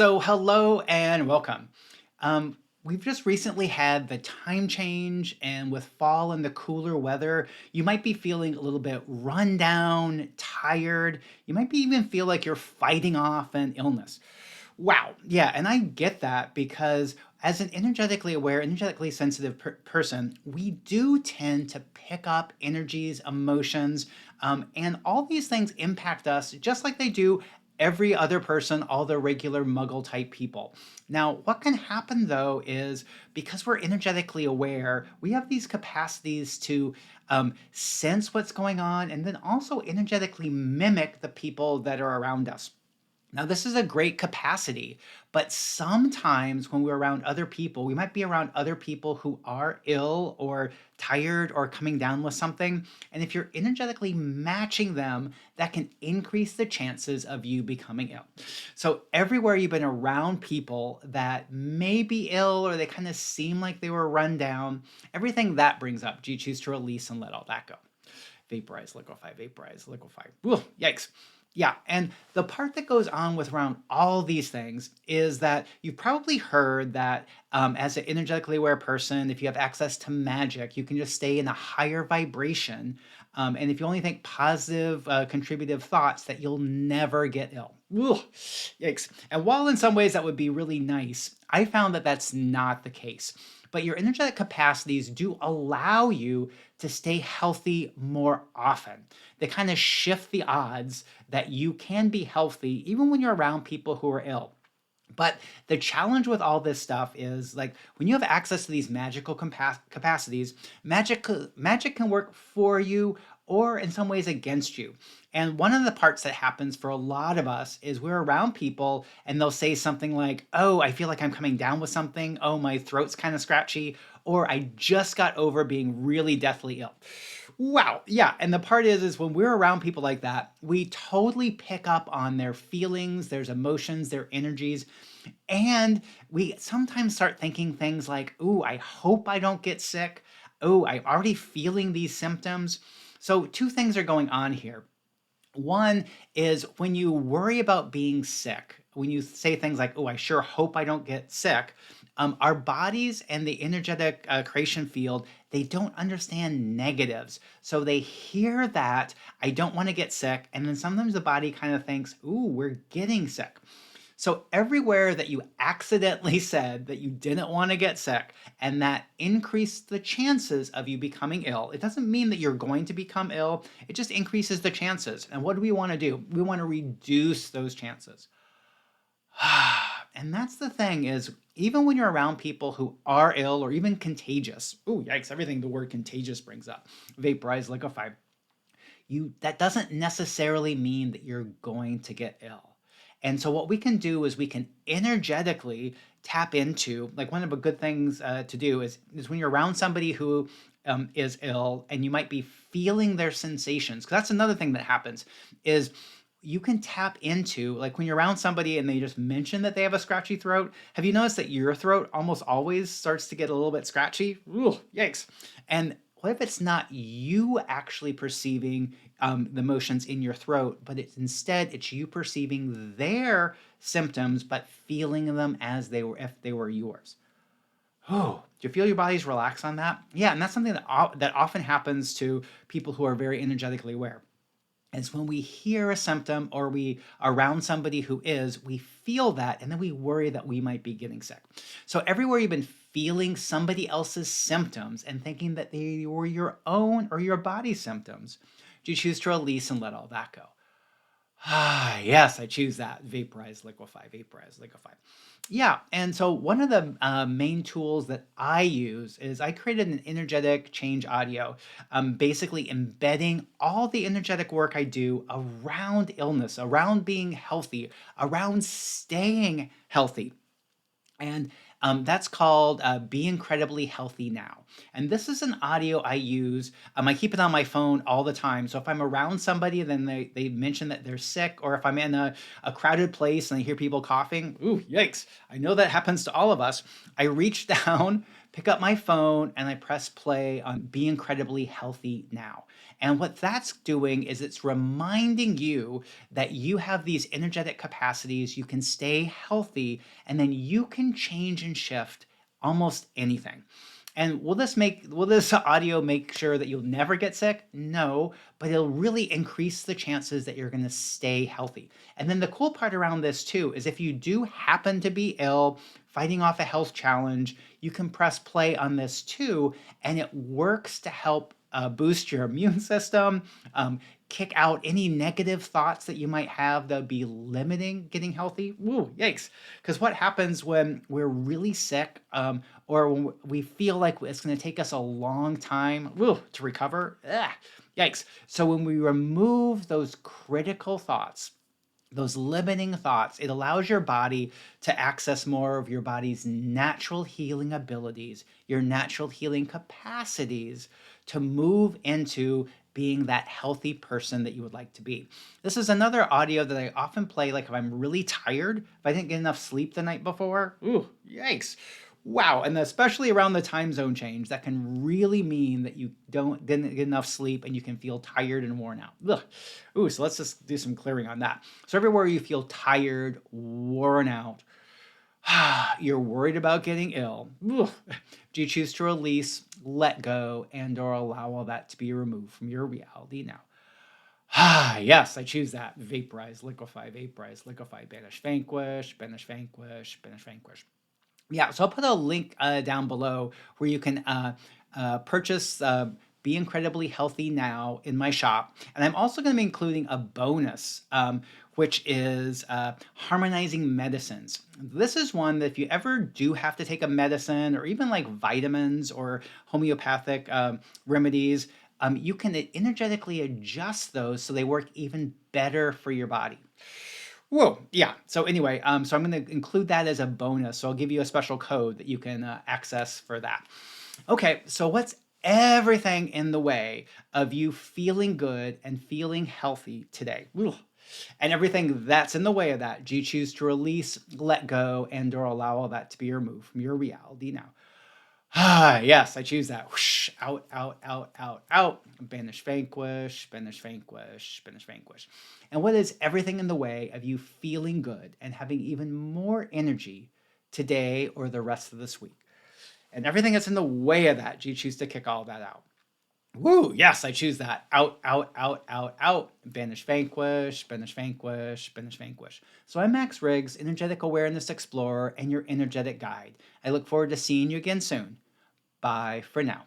So, hello and welcome. We've just recently had the time change, and with fall and the cooler weather, you might be feeling a little bit run down, tired. You might be even feel like you're fighting off an illness. Wow. Yeah. And I get that because as an energetically aware, energetically sensitive person, we do tend to pick up energies, emotions, and all these things impact us just like they do every other person, all the regular muggle type people. Now, what can happen though is because we're energetically aware, we have these capacities to sense what's going on and then also energetically mimic the people that are around us. Now, this is a great capacity, but sometimes when we're around other people, we might be around other people who are ill or tired or coming down with something. And if you're energetically matching them, that can increase the chances of you becoming ill. So, everywhere you've been around people that may be ill or they kind of seem like they were run down, everything that brings up, do you choose to release and let all that go? Vaporize, liquefy, vaporize, liquefy. Ooh, yikes. Yeah, and the part that goes on with around all these things is that you've probably heard that as an energetically aware person, if you have access to magic, you can just stay in a higher vibration. And if you only think positive, contributive thoughts, that you'll never get ill. Ooh, yikes. And while in some ways that would be really nice, I found that that's not the case. But your energetic capacities do allow you to stay healthy more often. They kind of shift the odds that you can be healthy even when you're around people who are ill. But the challenge with all this stuff is like when you have access to these magical capacities, magic can work for you or in some ways against you. And one of the parts that happens for a lot of us is we're around people and they'll say something like, "Oh, I feel like I'm coming down with something. Oh, my throat's kind of scratchy." Or I just got over being really deathly ill. Wow. Yeah. And the part is when we're around people like that, we totally pick up on their feelings, their emotions, their energies. And we sometimes start thinking things like, "Ooh, I hope I don't get sick. Oh, I'm already feeling these symptoms." So, two things are going on here. One is when you worry about being sick, when you say things like, "Oh, I sure hope I don't get sick," our bodies and the energetic creation field, they don't understand negatives. So they hear that, "I don't want to get sick." And then sometimes the body kind of thinks, "Ooh, we're getting sick." So everywhere that you accidentally said that you didn't want to get sick and that increased the chances of you becoming ill, it doesn't mean that you're going to become ill. It just increases the chances. And what do we want to do? We want to reduce those chances. And that's the thing is even when you're around people who are ill or even contagious, oh yikes, everything the word contagious brings up, vaporize, liquefy, that doesn't necessarily mean that you're going to get ill. And so what we can do is we can energetically tap into, like one of the good things to do is when you're around somebody who is ill and you might be feeling their sensations. Because that's another thing that happens is you can tap into, like when you're around somebody and they just mention that they have a scratchy throat. Have you noticed that your throat almost always starts to get a little bit scratchy? Ooh, yikes. And what if it's not you actually perceiving the motions in your throat, but instead it's you perceiving their symptoms, but feeling them as they were if they were yours? Oh, do you feel your body's relax on that? Yeah, and that's something that often happens to people who are very energetically aware. Is when we hear a symptom or we around somebody who is, we feel that and then we worry that we might be getting sick. So everywhere you've been feeling somebody else's symptoms and thinking that they were your own or your body's symptoms, do you choose to release and let all that go? Ah, yes, I choose that. Vaporize, liquefy, vaporize, liquefy. Yeah, and so one of the main tools that I use is I created an energetic change audio, basically embedding all the energetic work I do around illness, around being healthy, around staying healthy. And that's called Be Incredibly Healthy Now. And this is an audio I use. I keep it on my phone all the time. So if I'm around somebody, then they mention that they're sick, or if I'm in a crowded place and I hear people coughing, ooh, yikes. I know that happens to all of us. I reach down, pick up my phone, and I press play on Be Incredibly Healthy Now. And what that's doing is it's reminding you that you have these energetic capacities, you can stay healthy, and then you can change and shift almost anything. And will this audio make sure that you'll never get sick? No, but it'll really increase the chances that you're going to stay healthy. And then the cool part around this too is if you do happen to be ill, fighting off a health challenge, you can press play on this too, and it works to help boost your immune system, kick out any negative thoughts that you might have that would be limiting getting healthy. Woo, yikes. Because what happens when we're really sick or when we feel like it's going to take us a long time to recover? Yikes. So when we remove those critical thoughts, those limiting thoughts, it allows your body to access more of your body's natural healing abilities, your natural healing capacities to move into being that healthy person that you would like to be. This is another audio that I often play like if I'm really tired, if I didn't get enough sleep the night before. Ooh, yikes. Wow, and especially around the time zone change, that can really mean that you didn't get enough sleep and you can feel tired and worn out. Ugh. Ooh, so let's just do some clearing on that. So everywhere you feel tired, worn out, you're worried about getting ill, do you choose to release, let go, and or allow all that to be removed from your reality now? Yes, I choose that. Vaporize, liquefy, banish, vanquish, banish, vanquish, banish, vanquish. Yeah, so I'll put a link down below where you can purchase Be Incredibly Healthy Now in my shop. And I'm also going to be including a bonus, which is Harmonizing Medicines. This is one that if you ever do have to take a medicine or even like vitamins or homeopathic remedies, you can energetically adjust those so they work even better for your body. Whoa, yeah. So anyway, so I'm going to include that as a bonus. So I'll give you a special code that you can access for that. Okay, so what's everything in the way of you feeling good and feeling healthy today? Ugh. And everything that's in the way of that, do you choose to release, let go, and or allow all that to be removed from your reality now? Yes, I choose that. Whoosh, out, out, out, out, out. Banish, vanquish, banish, vanquish, banish, vanquish. And what is everything in the way of you feeling good and having even more energy today or the rest of this week? And everything that's in the way of that, do you choose to kick all that out? Woo, yes, I choose that. Out, out, out, out, out. Banish, vanquish, banish, vanquish, banish, vanquish. So I'm Max Riggs, Energetic Awareness Explorer and your energetic guide. I look forward to seeing you again soon. Bye for now.